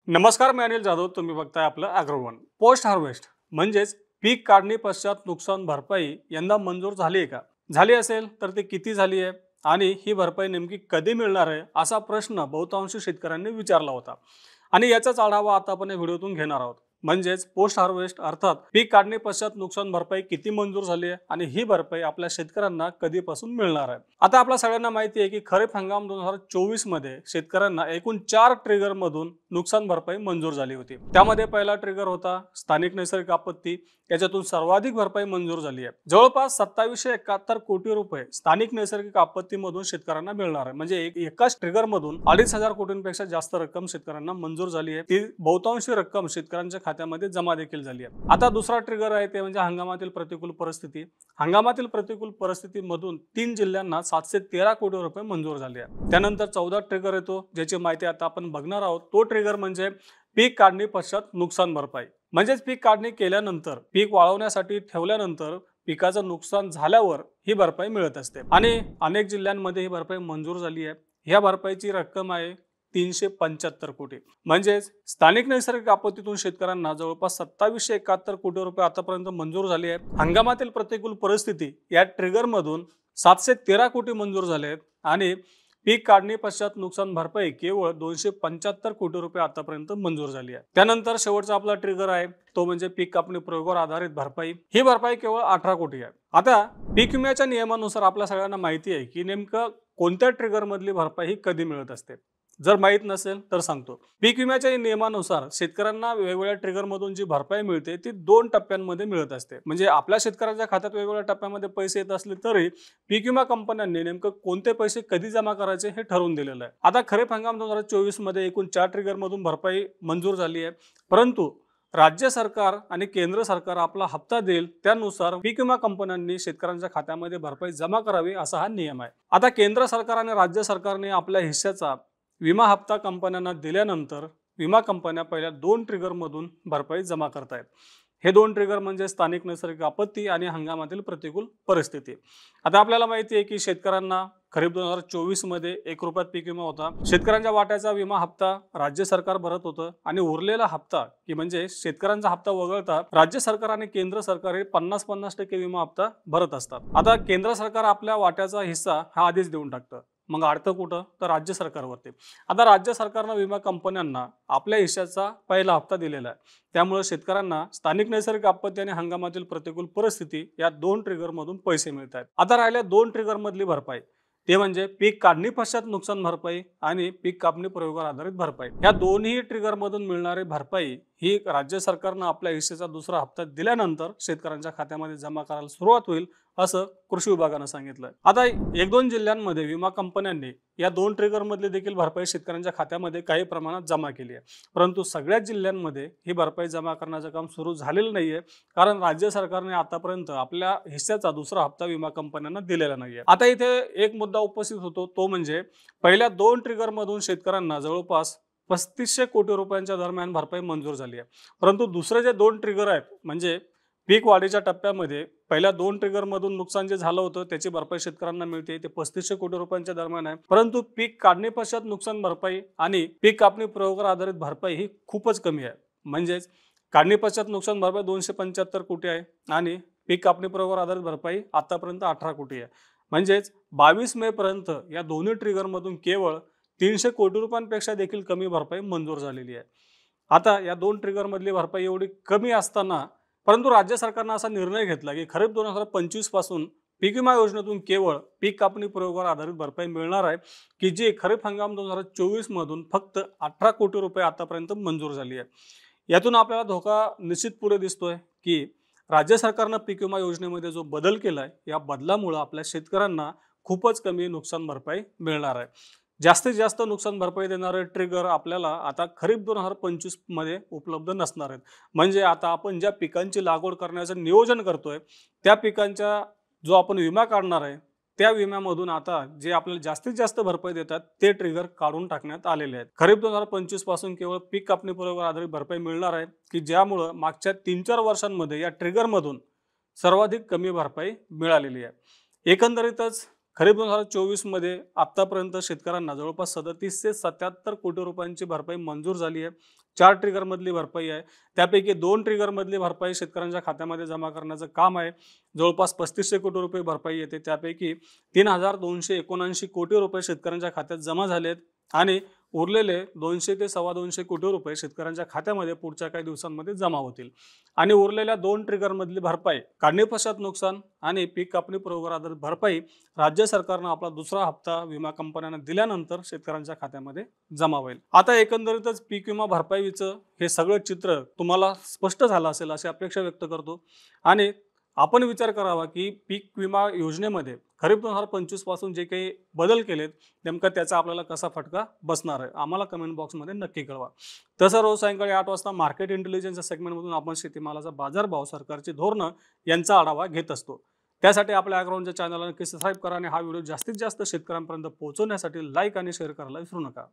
नमस्कार, मी अनिल जाधव. तुम्ही बघताय आपलं अॅग्रोवन. पोस्ट हार्वेस्ट म्हणजेच पीक काढणी पश्चात नुकसान भरपाई यंदा मंजूर झाली आहे का? झाली असेल तर ती किती झाली आहे आणि ही भरपाई नेमकी कधी मिळणार आहे, असा प्रश्न बहुतांश शेतकऱ्यांनी विचारला होता. आणि याचाच आढावा आता आपण या व्हिडिओतून घेणार आहोत. म्हणजेच पोस्ट हार्वेस्ट अर्थात पीक काढणी पश्चात नुकसान भरपाई किती मंजूर झाली आहे आणि ही भरपाई आपल्या शेतकऱ्यांना कधीपासून मिळणार आहे. आता आपल्या सगळ्यांना माहिती आहे की खरीप हंगाम 2024 मध्ये शेतकऱ्यांना एकूण 4 ट्रिगर मधून नुकसान भरपाई मंजूर झाली होती. त्यामध्ये पहिला ट्रिगर होता स्थानिक नैसर्गिक आपत्ती. याच्यातून सर्वाधिक भरपाई मंजूर झाली आहे. जवळपास 2771 कोटी रुपये स्थानिक नैसर्गिक आपत्तीमधून शेतकऱ्यांना मिळणार आहे. म्हणजे एकाच ट्रिगर मधून 2500 कोटींपेक्षा जास्त रक्कम शेतकऱ्यांना मंजूर झाली आहे. ती बहुतांशी रक्कम शेतकऱ्यांच्या खात्यामध्ये जमा देखील झाली आहे. आता दुसरा ट्रिगर आहे ते म्हणजे हंगामातील प्रतिकूल परिस्थिती. हंगामातील प्रतिकूल परिस्थितीमधून 3 जिल्ह्यांना 713 कोटी रुपये मंजूर झाले आहे. त्यानंतर 14 ट्रिगर येतो, ज्याची माहिती आता आपण बघणार आहोत. तो ट्रिगर म्हणजे पीक काढणी पश्चात नुकसान भरपाई. म्हणजेच पीक काढणी केल्यानंतर, पीक वाळवण्यासाठी ठेवल्यानंतर पिकाचं नुकसान झाल्यावर ही भरपाई मिळत असते आणि अनेक जिल्ह्यांमध्ये ही भरपाई मंजूर झाली आहे. या भरपाईची रक्कम आहे 375 कोटी. म्हणजेच स्थानिक नैसर्गिक आपत्तीतून शेतकऱ्यांना जवळपास 2771 कोटी रुपये आतापर्यंत मंजूर झाली आहे. हंगामातील प्रतिकूल परिस्थिती या ट्रिगर मधून 713 कोटी मंजूर झाले आहेत आणि पीक काढणी पश्चात नुकसान भरपाई केवळ 275 कोटी रुपये आतापर्यंत मंजूर झाली आहे. त्यानंतर शेवटचा आपला ट्रिगर आहे तो म्हणजे पीक कापणी प्रयोगावर आधारित भरपाई. ही भरपाई केवळ 18 कोटी आहे. आता पीक विम्याच्या नियमानुसार आपल्या सगळ्यांना माहिती आहे की नेमकं कोणत्या ट्रिगर मधली भरपाई ही कधी मिळत असते. जर माहित नसेल तर सांगतो. पीक विम्याच्या नियमानुसार शेतकऱ्यांना वेगवेगळ्या ट्रिगर मधून जी भरपाई मिळते ती 2 टप्प्यांमध्ये मिळत असते. म्हणजे आपल्या शेतकऱ्याच्या खात्यात वेगवेगळ्या टप्प्यामध्ये पैसे येत असले तरी पीक विमा कंपन्यांनी नेमकं कोणते पैसे कधी जमा करायचे हे ठरवून दिलेलं आहे. आता खरीप हंगाम 2024 मध्ये एकूण 4 ट्रिगर मधून भरपाई मंजूर झाली आहे. परंतु राज्य सरकार आणि केंद्र सरकार आपला हप्ता देईल त्यानुसार पीक विमा कंपन्यांनी शेतकऱ्यांच्या खात्यामध्ये भरपाई जमा करावी असा हा नियम आहे. आता केंद्र सरकार आणि राज्य सरकारने आपल्या हिस्स्याचा विमा हप्ता कंपन्यांना दिल्यानंतर विमा कंपन्या पहिल्या 2 ट्रिगर मधून भरपाई जमा करतायत. हे 2 ट्रिगर म्हणजे स्थानिक नैसर्गिक आपत्ती आणि हंगामातील प्रतिकूल परिस्थिती. आता आपल्याला माहिती आहे की शेतकऱ्यांना खरीप 2024 मध्ये 1 रुपयात पीक विमा होता. शेतकऱ्यांच्या वाट्याचा विमा हप्ता राज्य सरकार भरत होतं आणि उरलेला हप्ता की म्हणजे शेतकऱ्यांचा हप्ता वगळता राज्य सरकार आणि केंद्र सरकार हे 50-50% विमा हप्ता भरत असतात. आता केंद्र सरकार आपल्या वाट्याचा हिस्सा हा आधीच देऊन टाकतं. मग अडतं कुठं तर राज्य सरकारवरती. आता राज्य सरकारनं विमा कंपन्यांना आपल्या हिस्साचा पहिला हप्ता दिलेला आहे. त्यामुळे शेतकऱ्यांना स्थानिक नैसर्गिक आपत्ती आणि हंगामातील प्रतिकूल परिस्थिती या 2 ट्रिगर मधून पैसे मिळत आहेत. आता राहिल्या 2 ट्रिगर मधली भरपाई ते म्हणजे पीक काढणी पश्चात नुकसान भरपाई आणि पीक कापणी प्रयोगावर आधारित भरपाई. या दोन्ही ट्रिगर मधून मिळणारी भरपाई ही राज्य सरकारनं आपल्या हिस्सेचा दुसरा हप्ता दिल्यानंतर शेतकऱ्यांच्या खात्यामध्ये जमा करायला सुरुवात होईल असं कृषी विभागानं सांगितलं. आता 1-2 जिल्ह्यांमध्ये विमा कंपन्यांनी या 2 ट्रिगर मधली देखील भरपाई शेतकऱ्यांच्या खात्यामध्ये काही प्रमाणात जमा केली आहे. परंतु सगळ्याच जिल्ह्यांमध्ये ही भरपाई जमा करण्याचं काम सुरू झालेलं नाहीये, कारण राज्य सरकारने आतापर्यंत आपल्या हिस्स्याचा दुसरा हप्ता विमा कंपन्यांना दिलेला नाहीये. आता इथे एक मुद्दा उपस्थित होतो तो म्हणजे पहिल्या 2 ट्रिगर मधून शेतकऱ्यांना जवळपास 3500 कोटी रुपयांच्या दरम्यान भरपाई मंजूर झाली आहे. परंतु दुसरे जे 2 ट्रिगर आहेत म्हणजे पीक वाढीच्या टप्प्यामध्ये पहिल्या 2 ट्रिगर मधून नुकसान जे झालं होतं त्याची भरपाई शेतकऱ्यांना मिळते ते 3500 कोटी रुपयांच्या दरम्यान आहे. परंतु पीक काढणी पश्चात नुकसान भरपाई आणि पीक कापणी प्रयोगावर आधारित भरपाई ही खूपच कमी आहे. म्हणजेच काढणी पश्चात नुकसान भरपाई 275 कोटी आहे आणि पीक कापणी प्रयोगावर आधारित भरपाई आतापर्यंत 18 कोटी आहे. म्हणजेच 22 मे पर्यंत या दोन्ही ट्रिगर मधून केवळ 300 कोटी रुपयांपेक्षा देखील कमी भरपाई मंजूर झालेली आहे. आता या 2 ट्रिगर मधली भरपाई एवढी कमी असताना परंतु राज्य सरकारनं असा निर्णय घेतला की खरीप 2025 पासून पीक विमा योजनेतून केवळ पीक कापणी प्रयोगावर आधारित भरपाई मिळणार आहे की जी खरीप हंगाम 2024 मधून फक्त 18 कोटी रुपये आतापर्यंत मंजूर झाली आहे. यातून आपल्याला धोका निश्चितपणे दिसतोय की राज्य सरकारनं पीक विमा योजनेमध्ये जो बदल केलाय या बदलामुळे आपल्या शेतकऱ्यांना खूपच कमी नुकसान भरपाई मिळणार आहे. जास्तीत जास्त नुकसान भरपाई देणारे ट्रिगर आपल्याला आता खरीप 2025 मध्ये उपलब्ध नसणार आहेत. म्हणजे आता आपण ज्या पिकांची लागवड करण्याचं नियोजन करतोय त्या पिकांचा जो आपण विमा काढणार आहे त्या विम्यामधून आता जे आपल्याला जास्तीत जास्त भरपाई देतात ते ट्रिगर काढून टाकण्यात आलेले आहेत. खरीप 2025 पासून केवळ पीक कापणी प्रयोगावर आधारित भरपाई मिळणार आहे की ज्यामुळे मागच्या 3-4 वर्षांमध्ये या ट्रिगर मधून सर्वाधिक कमी भरपाई मिळालेली आहे. एकंदरीतच खरीप 2024 मध्ये आतापर्यंत शेतकऱ्यांना जवळपास 37 ते 77 कोटी रुपयांची भरपाई मंजूर झाली आहे. 4 ट्रिगरमधली भरपाई आहे. त्यापैकी 2 ट्रिगरमधली भरपाई शेतकऱ्यांच्या खात्यामध्ये जमा करण्याचं काम आहे. जवळपास 3500 कोटी रुपये भरपाई येते. त्यापैकी 3279 कोटी रुपये शेतकऱ्यांच्या खात्यात जमा झालेत आणि उरलेले 200 ते 2.25 कोटी रुपये शेतकऱ्यांच्या खात्यामध्ये पुढच्या काही दिवसांमध्ये जमा होतील. आणि उरलेल्या 2 ट्रिगरमधली भरपाई, काढणी पश्चात नुकसान आणि पीक कापणी पूर्व आधारित भरपाई राज्य सरकारनं आपला दुसरा हप्ता विमा कंपन्यांना दिल्यानंतर शेतकऱ्यांच्या खात्यामध्ये जमा होईल. आता एकंदरीतच पीक विमा भरपाईचं हे सगळं चित्र तुम्हाला स्पष्ट झालं असेल अशी अपेक्षा व्यक्त करतो. आणि आपण विचार करावा की पीक विमा योजनेमध्ये खरीप 2025 पासून जे काही बदल केलेत नेमका त्याचा आपल्याला कसा फटका बसणार आहे आम्हाला कमेंट बॉक्समध्ये नक्की कळवा. तसं रोज सायंकाळी 8 वाजता मार्केट इंटेलिजन्सच्या सेगमेंटमधून आपण शेतीमालाचा बाजारभाव, सरकारची धोरणं यांचा आढावा घेत असतो. त्यासाठी आपल्या ॲग्रोवनच्या चॅनलला नक्की सबस्क्राईब करा आणि हा व्हिडिओ जास्तीत जास्त शेतकऱ्यांपर्यंत पोहोचवण्यासाठी लाईक आणि शेअर करायला विसरू नका.